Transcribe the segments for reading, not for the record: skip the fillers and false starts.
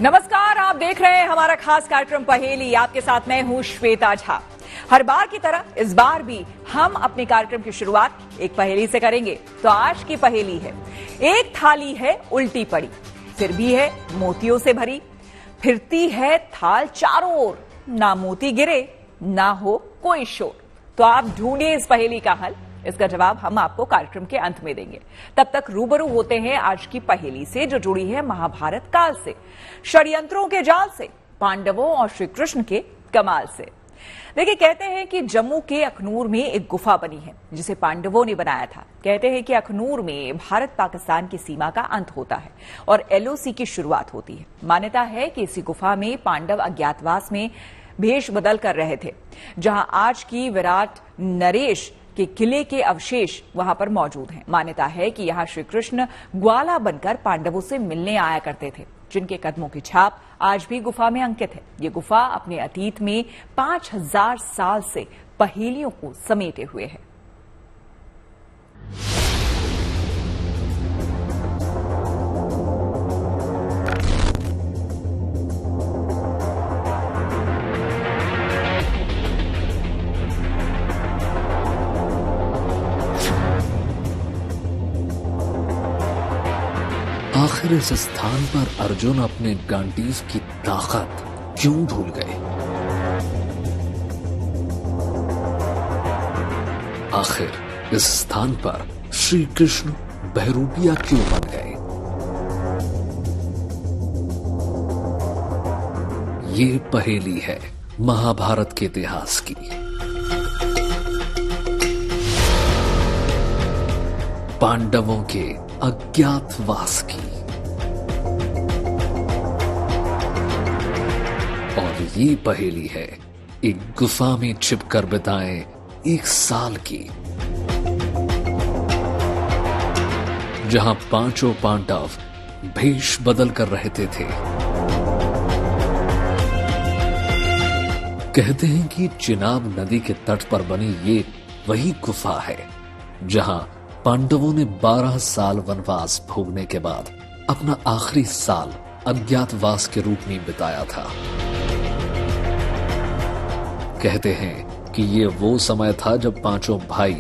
नमस्कार, आप देख रहे हैं हमारा खास कार्यक्रम पहेली। आपके साथ मैं हूं श्वेता झा। हर बार की तरह इस बार भी हम अपने कार्यक्रम की शुरुआत एक पहेली से करेंगे। तो आज की पहेली है, एक थाली है उल्टी पड़ी, फिर भी है मोतियों से भरी, फिरती है थाल चारों ओर, ना मोती गिरे ना हो कोई शोर। तो आप ढूंढिए इस पहेली का हल। इसका जवाब हम आपको कार्यक्रम के अंत में देंगे। तब तक रूबरू होते हैं आज की पहेली से, जो जुड़ी है महाभारत काल से, षड्यंत्रों के जाल से, पांडवों और श्री कृष्ण के कमाल से। देखिए, कहते हैं कि जम्मू के अखनूर में एक गुफा बनी है जिसे पांडवों ने बनाया था। कहते हैं कि अखनूर में भारत पाकिस्तान की सीमा का अंत होता है और एलओसी की शुरुआत होती है। मान्यता है कि इसी गुफा में पांडव अज्ञातवास में भेष बदल कर रहे थे, जहां आज की विराट नरेश के किले के अवशेष वहां पर मौजूद हैं। मान्यता है कि यहां श्री कृष्ण ग्वाला बनकर पांडवों से मिलने आया करते थे, जिनके कदमों की छाप आज भी गुफा में अंकित है। ये गुफा अपने अतीत में 5000 साल से पहेलियों को समेटे हुए है। आखिर इस स्थान पर अर्जुन अपने गांडीव की ताकत क्यों भूल गए? आखिर इस स्थान पर श्री कृष्ण बहरूपिया क्यों बन गए? ये पहेली है महाभारत के इतिहास की। पांडवों के अज्ञातवास की। और ये पहेली है एक गुफा में छिपकर बिताए एक साल की, जहां पांचों पांडव भेष बदल कर रहते थे। कहते हैं कि चिनाब नदी के तट पर बनी ये वही गुफा है जहां पांडवों ने 12 साल वनवास भोगने के बाद अपना आखिरी साल अज्ञातवास के रूप में बिताया था। कहते हैं कि ये वो समय था जब पांचों भाई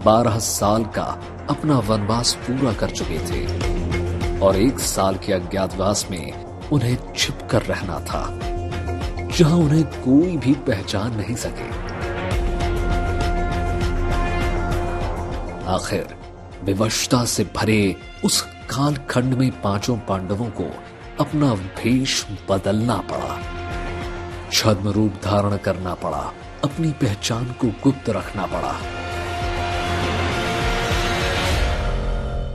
12 साल का अपना वनवास पूरा कर चुके थे और 1 साल के अज्ञातवास में उन्हें छिप कर रहना था, जहां उन्हें कोई भी पहचान नहीं सके। आखिर विवशता से भरे उस कालखंड में पांचों पांडवों को अपना भेष बदलना पड़ा, छद्म रूप धारण करना पड़ा, अपनी पहचान को गुप्त रखना पड़ा।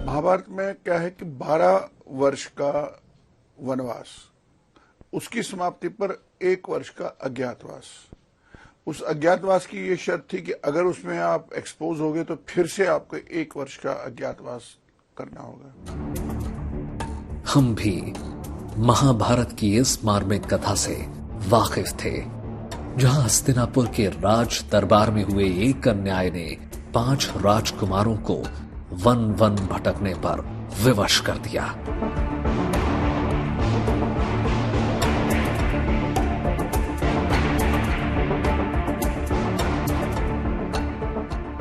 महाभारत में क्या है कि 12 वर्ष का वनवास, उसकी समाप्ति पर 1 वर्ष का अज्ञातवास। उस अज्ञातवास की ये शर्त थी कि अगर उसमें आप एक्सपोज हो गए तो फिर से आपको 1 वर्ष का अज्ञातवास करना होगा। हम भी महाभारत की इस मार्मिक कथा से वाकिफ थे, जहां हस्तिनापुर के राज दरबार में हुए एक अन्याय ने 5 राजकुमारों को वन वन भटकने पर विवश कर दिया।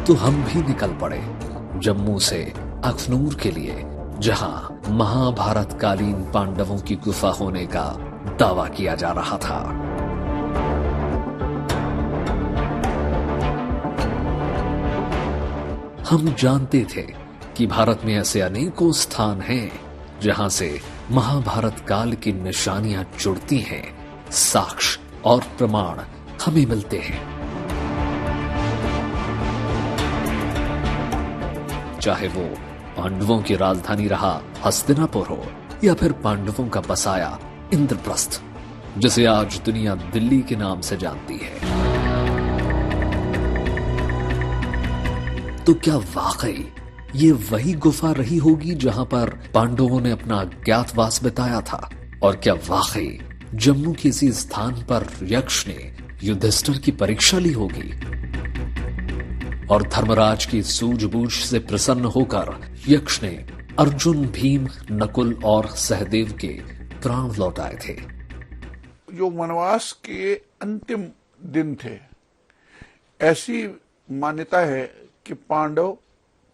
तो हम भी निकल पड़े जम्मू से अखनूर के लिए, जहां महाभारत कालीन पांडवों की गुफा होने का दावा किया जा रहा था। हम जानते थे कि भारत में ऐसे अनेकों स्थान हैं जहां से महाभारत काल की निशानियां जुड़ती हैं, साक्ष्य और प्रमाण हमें मिलते हैं। चाहे वो पांडवों की राजधानी रहा हस्तिनापुर हो या फिर पांडवों का बसाया इंद्रप्रस्थ, जिसे आज दुनिया दिल्ली के नाम से जानती है। तो क्या वाकई ये वही गुफा रही होगी जहां पर पांडवों ने अपना अज्ञातवास बिताया था? और क्या वाकई जम्मू के इसी स्थान पर यक्ष ने युधिष्ठिर की परीक्षा ली होगी? और धर्मराज की सूझबूझ से प्रसन्न होकर यक्ष ने अर्जुन, भीम, नकुल और सहदेव के प्राण लौटाए थे। जो वनवास के अंतिम दिन थे, ऐसी मान्यता है कि पांडव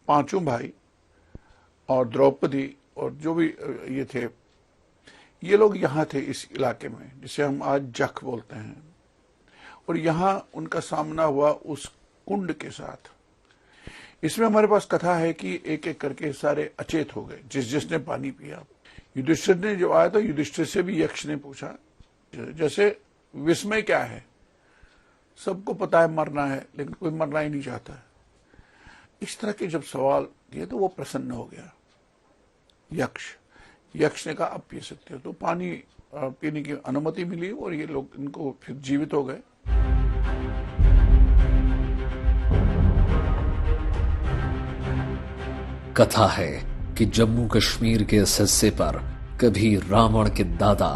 पांचों भाई और द्रौपदी और जो भी ये थे, ये लोग यहाँ थे इस इलाके में, जिसे हम आज जख बोलते हैं। और यहाँ उनका सामना हुआ उस कुंड के साथ। इसमें हमारे पास कथा है कि एक एक करके सारे अचेत हो गए, जिसने पानी पिया। युधिष्ठिर ने जो आया था, युधिष्ठिर से भी यक्ष ने पूछा, जैसे विस्मय क्या है, सबको पता है मरना है, लेकिन कोई मरना ही नहीं चाहता है। इस तरह के जब सवाल किए तो वो प्रसन्न हो गया यक्ष ने कहा अब पी सकते हो। तो पानी पीने की अनुमति मिली और ये लोग इनको फिर जीवित हो गए। कथा है कि जम्मू कश्मीर के इस हिस्से पर कभी रावण के दादा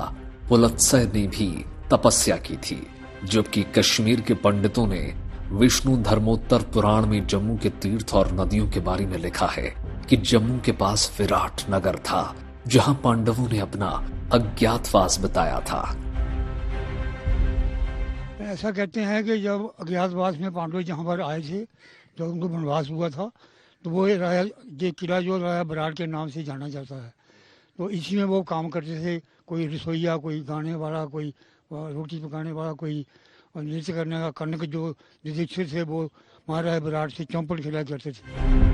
पुलत्स्य ने भी तपस्या की थी, जबकि कश्मीर के पंडितों ने विष्णु धर्मोत्तर पुराण में जम्मू के तीर्थ और नदियों के बारे में लिखा है कि जम्मू के पास विराट नगर था, जहां पांडवों ने अपना अज्ञातवास बताया था। ऐसा कहते हैं कि जब अज्ञातवास में पांडव जहां पर आए थे, जब उनको वनवास हुआ था, तो वो ये किला जो राजा विराट के नाम से जाना जाता है। तो इसी में वो काम करते थे, कोई रसोईया, कोई गाने वाला, कोई रोटी पकाने वाला, कोई नृत्य करने का। कर्ण जो युधिष्ठिर थे वो महाराजा विराट से चौपट खेला करते थे।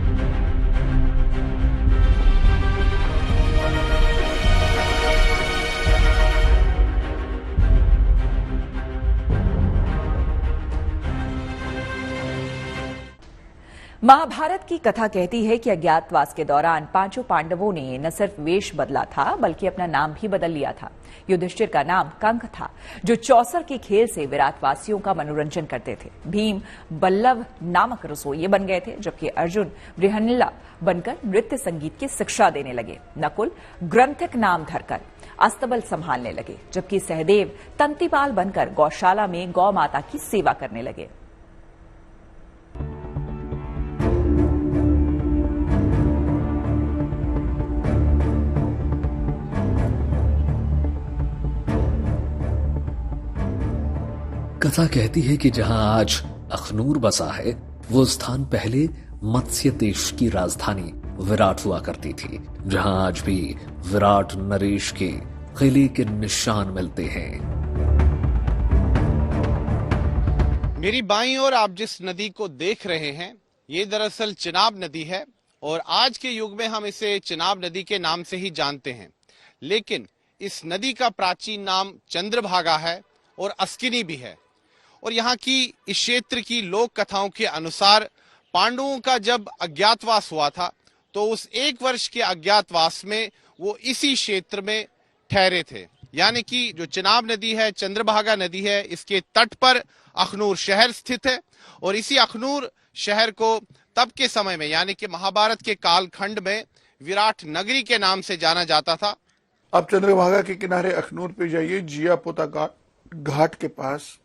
महाभारत की कथा कहती है कि अज्ञातवास के दौरान पांचों पांडवों ने न सिर्फ वेश बदला था, बल्कि अपना नाम भी बदल लिया था। युधिष्ठिर का नाम कंक था, जो चौसर के खेल से विराटवासियों का मनोरंजन करते थे। भीम बल्लभ नामक रसोइये बन गए थे, जबकि अर्जुन बृहन्नला बनकर नृत्य संगीत की शिक्षा देने लगे। नकुल ग्रंथिक नाम धरकर अस्तबल संभालने लगे, जबकि सहदेव तंतीपाल बनकर गौशाला में गौ माता की सेवा करने लगे। कथा कहती है कि जहां आज अखनूर बसा है, वो स्थान पहले मत्स्य देश की राजधानी विराट हुआ करती थी, जहां आज भी विराट नरेश के किले के निशान मिलते हैं। मेरी बाईं ओर आप जिस नदी को देख रहे हैं, ये दरअसल चिनाब नदी है और आज के युग में हम इसे चिनाब नदी के नाम से ही जानते हैं। लेकिन इस नदी का प्राचीन नाम चंद्रभागा है और अस्किनी भी है। और यहाँ की इस क्षेत्र की लोक कथाओं के अनुसार पांडवों का जब अज्ञातवास हुआ था, तो उस 1 वर्ष के अज्ञातवास में वो इसी क्षेत्र में ठहरे थे। यानी कि जो चिनाब नदी है, चंद्रभागा नदी है, इसके तट पर अखनूर शहर स्थित है। और इसी अखनूर शहर को तब के समय में, यानी कि महाभारत के कालखंड में, विराट नगरी के नाम से जाना जाता था। आप चंद्रभागा के किनारे अखनूर पे जाइए, जियापोता घाट के पास,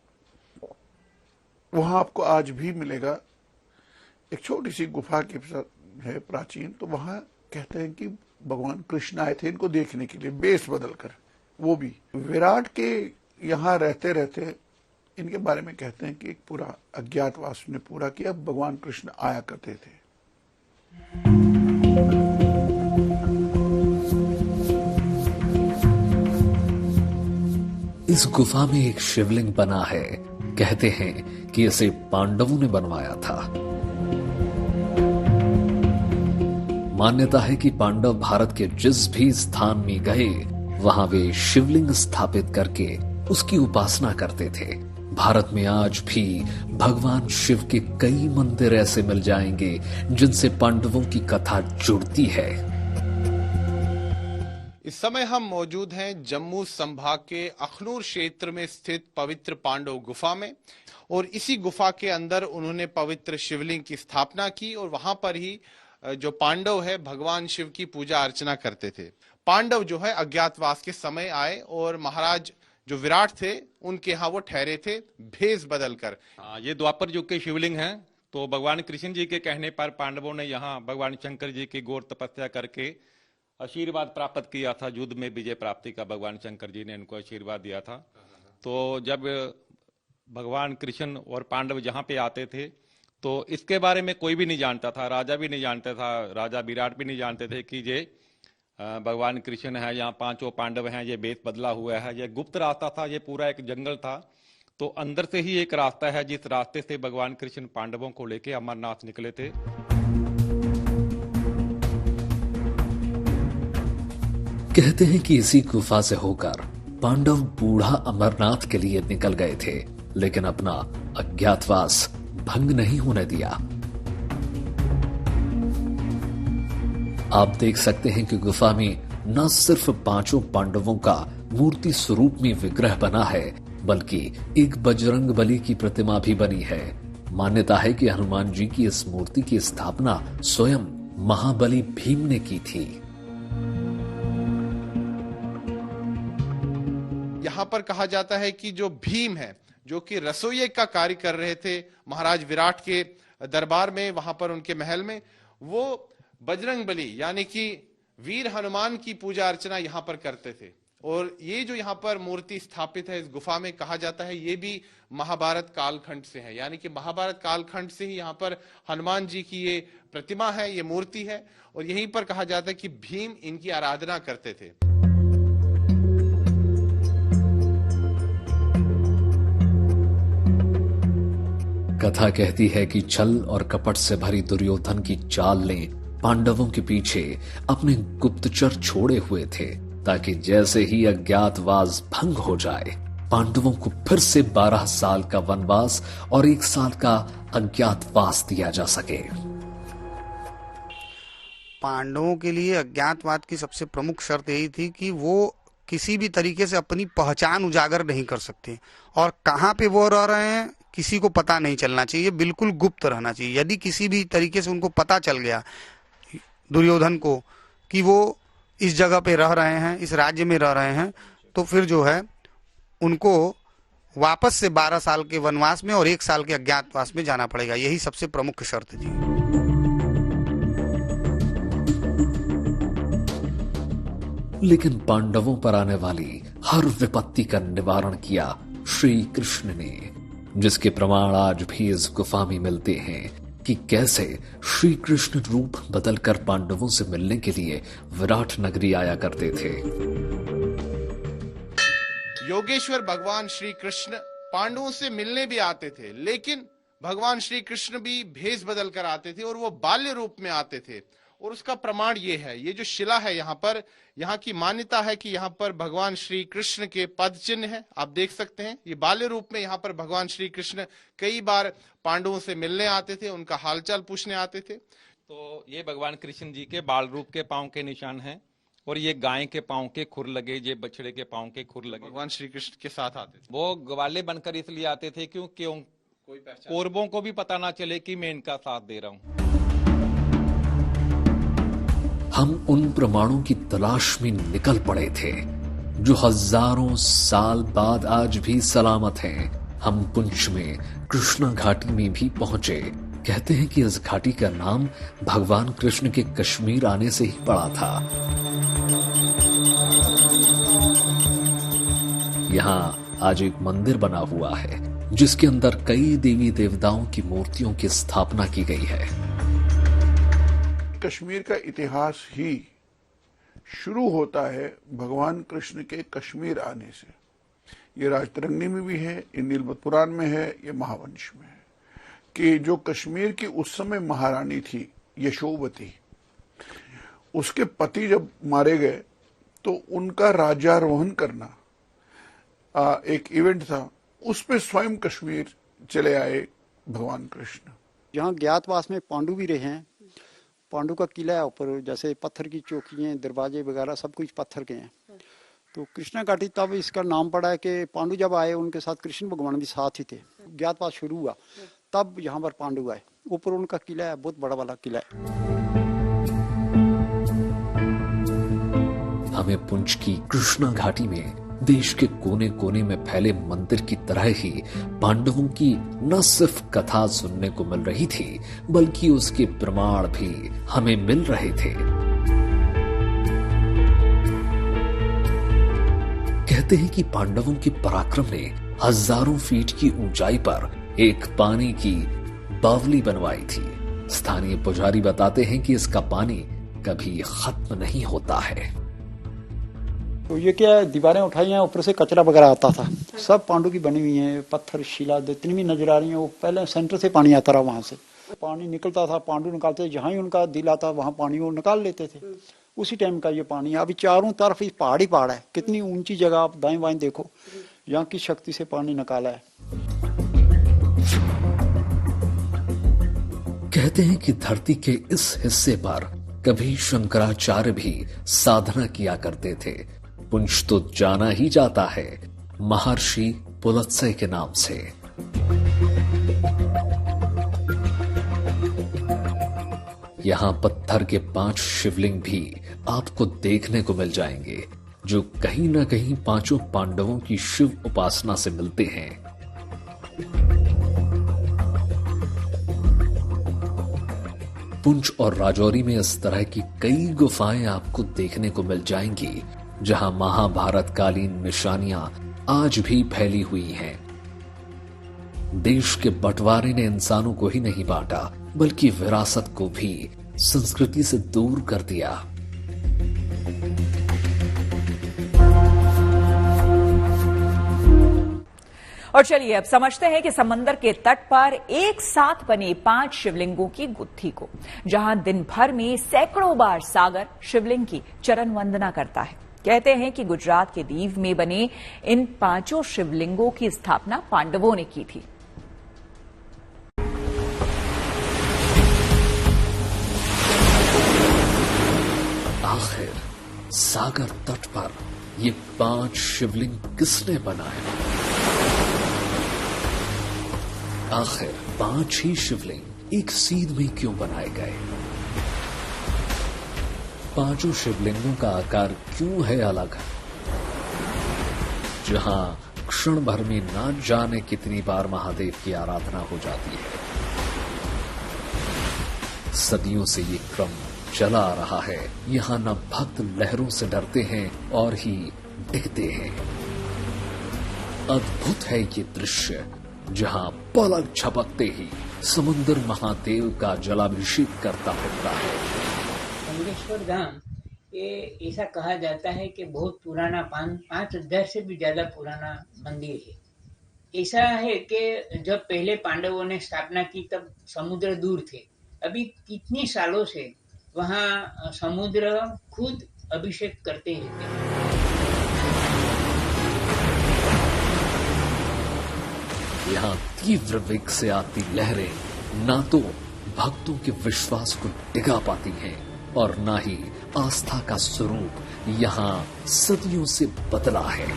वहां आपको आज भी मिलेगा एक छोटी सी गुफा के है प्राचीन। तो वहां कहते हैं कि भगवान कृष्ण आए थे इनको देखने के लिए, बेस बदलकर। वो भी विराट के यहाँ रहते रहते इनके बारे में कहते हैं कि एक पूरा अज्ञातवास ने पूरा किया। भगवान कृष्ण आया करते थे। इस गुफा में एक शिवलिंग बना है। कहते हैं कि इसे पांडवों ने बनवाया था। मान्यता है कि पांडव भारत के जिस भी स्थान में गए, वहां वे शिवलिंग स्थापित करके उसकी उपासना करते थे। भारत में आज भी भगवान शिव के कई मंदिर ऐसे मिल जाएंगे जिनसे पांडवों की कथा जुड़ती है। इस समय हम मौजूद हैं जम्मू संभाग के अखनूर क्षेत्र में स्थित पवित्र पांडव गुफा में, और इसी गुफा के अंदर उन्होंने पवित्र शिवलिंग की स्थापना की और वहां पर ही जो पांडव है भगवान शिव की पूजा अर्चना करते थे। पांडव जो है अज्ञातवास के समय आए और महाराज जो विराट थे उनके यहाँ वो ठहरे थे भेष बदलकर। ये द्वापर युग के शिवलिंग हैं। तो भगवान कृष्ण जी के कहने पर पांडवों ने यहाँ भगवान शंकर जी की घोर तपस्या करके आशीर्वाद प्राप्त किया था। युद्ध में विजय प्राप्ति का भगवान शंकर जी ने उनको आशीर्वाद दिया था। तो जब भगवान कृष्ण और पांडव जहाँ पे आते थे तो इसके बारे में कोई भी नहीं जानता था, राजा भी नहीं जानता था, राजा विराट भी नहीं जानते थे कि ये भगवान कृष्ण है, यहाँ पांचों पांडव हैं, ये वेश बदला हुआ है। ये गुप्त रास्ता था, ये पूरा एक जंगल था। तो अंदर से ही एक रास्ता है, जिस रास्ते से भगवान कृष्ण पांडवों को लेके अमरनाथ निकले थे। कहते हैं कि इसी गुफा से होकर पांडव बूढ़ा अमरनाथ के लिए निकल गए थे, लेकिन अपना अज्ञातवास भंग नहीं होने दिया। आप देख सकते हैं कि गुफा में न सिर्फ पांचों पांडवों का मूर्ति स्वरूप में विग्रह बना है, बल्कि एक बजरंग बली की प्रतिमा भी बनी है। मान्यता है कि हनुमान जी की इस मूर्ति की स्थापना स्वयं महाबली भीम ने की थी। यहाँ पर कहा जाता है कि जो भीम है, जो कि रसोइये का कार्य कर रहे थे महाराज विराट के दरबार में, वहां पर उनके महल में, वो बजरंग बली यानी कि वीर हनुमान की पूजा अर्चना यहाँ पर करते थे। और ये जो यहाँ पर मूर्ति स्थापित है इस गुफा में, कहा जाता है ये भी महाभारत कालखंड से है, यानी कि महाभारत कालखंड से ही यहाँ पर हनुमान जी की ये प्रतिमा है, ये मूर्ति है। और यहीं पर कहा जाता है कि भीम इनकी आराधना करते थे। कथा कहती है कि छल और कपट से भरी दुर्योधन की चाल ने पांडवों के पीछे अपने गुप्तचर छोड़े हुए थे, ताकि जैसे ही अज्ञातवास भंग हो जाए पांडवों को फिर से 12 साल का वनवास और 1 साल का अज्ञातवास दिया जा सके। पांडवों के लिए अज्ञातवास की सबसे प्रमुख शर्त यही थी कि वो किसी भी तरीके से अपनी पहचान उजागर नहीं कर सकते और कहाँ पे वो रह रहे हैं किसी को पता नहीं चलना चाहिए, बिल्कुल गुप्त रहना चाहिए। यदि किसी भी तरीके से उनको पता चल गया दुर्योधन को कि वो इस जगह पे रह रहे हैं, इस राज्य में रह रहे हैं, तो फिर जो है उनको वापस से 12 साल के वनवास में और 1 साल के अज्ञातवास में जाना पड़ेगा। यही सबसे प्रमुख शर्त थी। लेकिन पांडवों पर आने वाली हर विपत्ति का निवारण किया श्री कृष्ण ने, जिसके प्रमाण आज भी इस गुफा में मिलते हैं कि कैसे श्री कृष्ण रूप बदलकर पांडवों से मिलने के लिए विराट नगरी आया करते थे। योगेश्वर भगवान श्री कृष्ण पांडवों से मिलने भी आते थे, लेकिन भगवान श्री कृष्ण भी भेष बदल कर आते थे और वो बाल्य रूप में आते थे। और उसका प्रमाण ये है, ये जो शिला है यहाँ पर, यहाँ की मान्यता है कि यहाँ पर भगवान श्री कृष्ण के पद चिन्ह है, आप देख सकते हैं। ये बाल्य रूप में यहाँ पर भगवान श्री कृष्ण कई बार पांडवों से मिलने आते थे, उनका हालचाल पूछने आते थे। तो ये भगवान कृष्ण जी के बाल रूप के पांव के निशान हैं और ये गाय के पांव के खुर लगे, ये बछड़े के पांव के खुर लगे। भगवान श्री कृष्ण के साथ आते थे। वो ग्वाले बनकर इसलिए आते थे क्योंकि कौरवों को भी पता ना चले कि मैं इनका साथ दे रहा हूँ। हम उन प्रमाणों की तलाश में निकल पड़े थे जो हजारों साल बाद आज भी सलामत हैं। हम पुंछ में कृष्णा घाटी में भी पहुंचे। कहते हैं कि इस घाटी का नाम भगवान कृष्ण के कश्मीर आने से ही पड़ा था। यहाँ आज एक मंदिर बना हुआ है जिसके अंदर कई देवी देवताओं की मूर्तियों की स्थापना की गई है। कश्मीर का इतिहास ही शुरू होता है भगवान कृष्ण के कश्मीर आने से। ये राजतरंगिणी में भी है, ये नीलबत पुराण में है, ये महावंश में है कि जो कश्मीर की उस समय महारानी थी यशोवती, उसके पति जब मारे गए तो उनका राज्यारोहण करना एक इवेंट था। उस पे स्वयं कश्मीर चले आए भगवान कृष्ण। यहाँ ज्ञातवास में पांडु भी रहे हैं। पांडु का किला है ऊपर, जैसे पत्थर की चौकियां, दरवाजे वगैरह सब कुछ पत्थर के हैं। तो कृष्णा घाटी तब इसका नाम पड़ा है कि पांडु जब आए उनके साथ कृष्ण भगवान भी साथ ही थे। ज्ञातवास शुरू हुआ तब यहाँ पर पांडु आए। ऊपर उनका किला है, बहुत बड़ा वाला किला है। हमें पुंछ की कृष्णा घाटी में देश के कोने कोने में फैले मंदिर की तरह ही पांडवों की न सिर्फ कथा सुनने को मिल रही थी, बल्कि उसके प्रमाण भी हमें मिल रहे थे। कहते हैं कि पांडवों के पराक्रम ने हजारों फीट की ऊंचाई पर एक पानी की बावली बनवाई थी। स्थानीय पुजारी बताते हैं कि इसका पानी कभी खत्म नहीं होता है। तो ये क्या है, दीवारें उठाई हैं, ऊपर से कचरा वगैरह आता था, सब पांडु की बनी हुई है, पत्थर शिला जितनी भी नजर आ रही है वो पहले सेंटर से पानी आता रहा, वहां से पानी निकलता था, पांडु निकालते, जहां ही उनका दिल आता वहां पानी वो निकाल लेते थे। उसी टाइम का ये पानी अभी चारों तरफ इस पहाड़ ही पहाड़ है, कितनी ऊंची जगह आप दाएं बाएं देखो, यहाँ की शक्ति से पानी निकाला है। कहते हैं कि धरती के इस हिस्से पर कभी शंकराचार्य भी साधना किया करते थे। पुंछ तो जाना ही जाता है महर्षि पुलत्स्य के नाम से। यहां पत्थर के 5 शिवलिंग भी आपको देखने को मिल जाएंगे, जो कहीं ना कहीं पांचों पांडवों की शिव उपासना से मिलते हैं। पुंछ और राजौरी में इस तरह की कई गुफाएं आपको देखने को मिल जाएंगी, जहां महाभारत कालीन निशानियां आज भी फैली हुई हैं। देश के बंटवारे ने इंसानों को ही नहीं बांटा, बल्कि विरासत को भी संस्कृति से दूर कर दिया। और चलिए अब समझते हैं कि समंदर के तट पर एक साथ बने 5 शिवलिंगों की गुत्थी को, जहां दिन भर में सैकड़ों बार सागर शिवलिंग की चरण वंदना करता है। कहते हैं कि गुजरात के दीव में बने इन 5 शिवलिंगों की स्थापना पांडवों ने की थी। आखिर सागर तट पर ये 5 शिवलिंग किसने बनाए? आखिर 5 ही शिवलिंग एक सीध में क्यों बनाए गए? 5 शिवलिंगों का आकार क्यों है अलग? जहां क्षण भर में ना जाने कितनी बार महादेव की आराधना हो जाती है। सदियों से ये क्रम चला आ रहा है। यहां न भक्त लहरों से डरते हैं और ही डिगते हैं। अद्भुत है ये दृश्य, जहां पलक झपकते ही समुद्र महादेव का जलाभिषेक करता फिरता है। कमलेश्वर धाम ये ऐसा कहा जाता है कि बहुत पुराना 5,000 से भी ज्यादा पुराना मंदिर है। ऐसा है कि जब पहले पांडवों ने स्थापना की तब समुद्र दूर थे। अभी कितनी सालों से वहाँ समुद्र खुद अभिषेक करते रहते हैं। यहाँ तीव्र वेग से आती लहरें ना तो भक्तों के विश्वास को डिगा पाती हैं और ना ही आस्था का स्वरूप यहाँ सदियों से बदला है।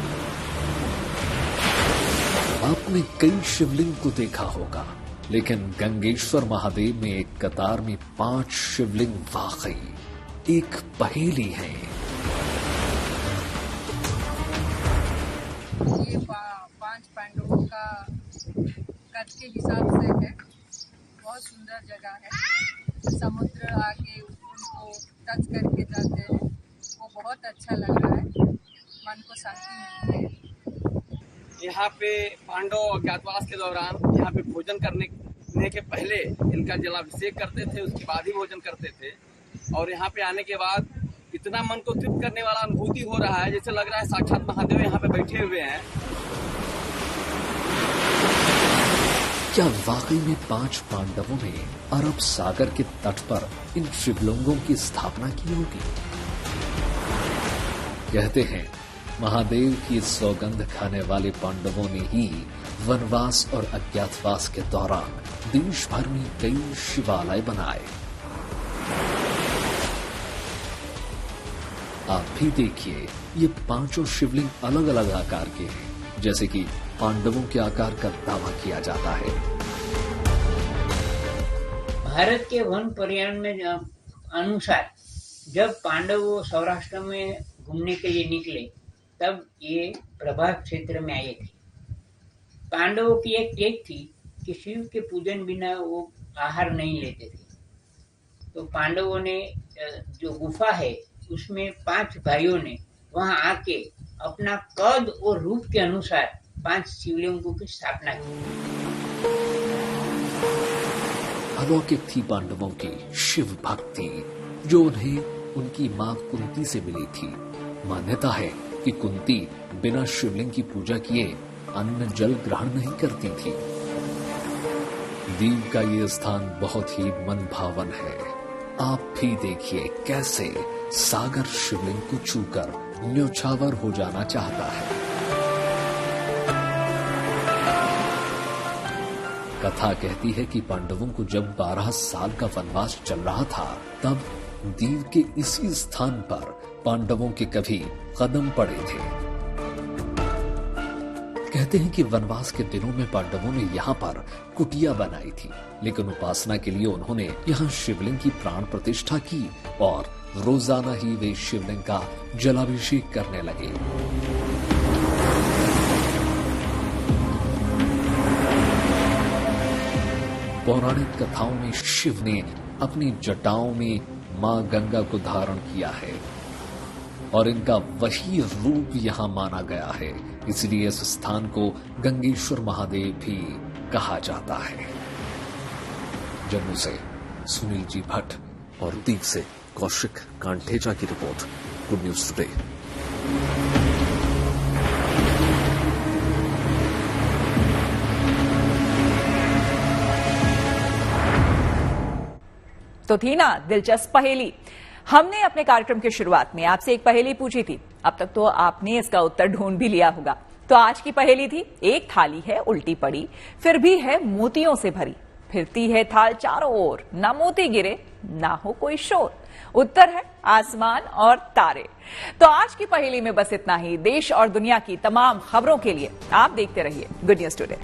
आपने कई शिवलिंग को देखा होगा, लेकिन गंगेश्वर महादेव में एक कतार में 5 शिवलिंग वाकई एक पहेली है। ये 5 पांडवों का कद के हिसाब से है। बहुत सुंदर जगह है। समुद्र आके उनको टच करके जाते हैं, वो बहुत अच्छा लग रहा है, मन को शांति मिलती है। यहाँ पे पांडव अज्ञातवास के दौरान यहाँ पे भोजन करने के पहले इनका जलाभिषेक करते थे, उसके बाद ही भोजन करते थे। और यहाँ पे आने के बाद इतना मन को तृप्त करने वाला अनुभूति हो रहा है, जैसे लग रहा है साक्षात महादेव यहाँ पे बैठे हुए हैं। क्या वाकई में 5 पांडवों ने अरब सागर के तट पर इन शिवलिंगों की स्थापना की होगी? कहते हैं महादेव की सौगंध खाने वाले पांडवों ने ही वनवास और अज्ञातवास के दौरान देश भर में कई शिवालय बनाए। आप भी देखिए, ये 5 शिवलिंग अलग अलग आकार के हैं, जैसे कि पांडवों के आकार का दावा किया जाता है। भारत के वन पर्यावरण में अनुसार जब पांडव सौराष्ट्र में घूमने के लिए निकले तब ये प्रभास क्षेत्र में आए थे। पांडवों की एक टेक थी कि शिव के पूजन बिना वो आहार नहीं लेते थे। तो पांडवों ने जो गुफा है उसमें 5 भाइयों ने वहां आके अपना कद और रूप के अनुसार 5 शिवलिंगों की स्थापना की। अलौकिक थी पांडवों की शिव भक्ति, जो उन्हें उनकी मां कुंती से मिली थी। मान्यता है कि कुंती बिना शिवलिंग की पूजा किए अन्न जल ग्रहण नहीं करती थी। दीव का ये स्थान बहुत ही मनभावन है। आप भी देखिए कैसे सागर शिवलिंग को छूकर न्यौछावर हो जाना चाहता है। कथा कहती है कि पांडवों को जब 12 साल का वनवास चल रहा था, तब दीव के इसी स्थान पर पांडवों के कभी कदम पड़े थे। कहते हैं कि वनवास के दिनों में पांडवों ने यहाँ पर कुटिया बनाई थी, लेकिन उपासना के लिए उन्होंने यहाँ शिवलिंग की प्राण प्रतिष्ठा की और रोजाना ही वे शिवलिंग का जलाभिषेक करने लगे। पौराणिक कथाओं में शिव ने अपनी जटाओं में मां गंगा को धारण किया है और इनका वही रूप यहां माना गया है। इसलिए इस स्थान को गंगेश्वर महादेव भी कहा जाता है। जम्मू से सुनील जी भट्ट और दीव से कौशिक कांठेजा की रिपोर्ट, गुड न्यूज टुडे। तो थी ना दिलचस्प पहेली। हमने अपने कार्यक्रम की शुरुआत में आपसे एक पहेली पूछी थी। अब तक तो आपने इसका उत्तर ढूंढ भी लिया होगा। तो आज की पहेली थी, एक थाली है उल्टी पड़ी, फिर भी है मोतियों से भरी, फिरती है थाल चारों ओर, ना मोती गिरे ना हो कोई शोर। उत्तर है आसमान और तारे। तो आज की पहेली में बस इतना ही। देश और दुनिया की तमाम खबरों के लिए आप देखते रहिए गुड न्यूज टुडे।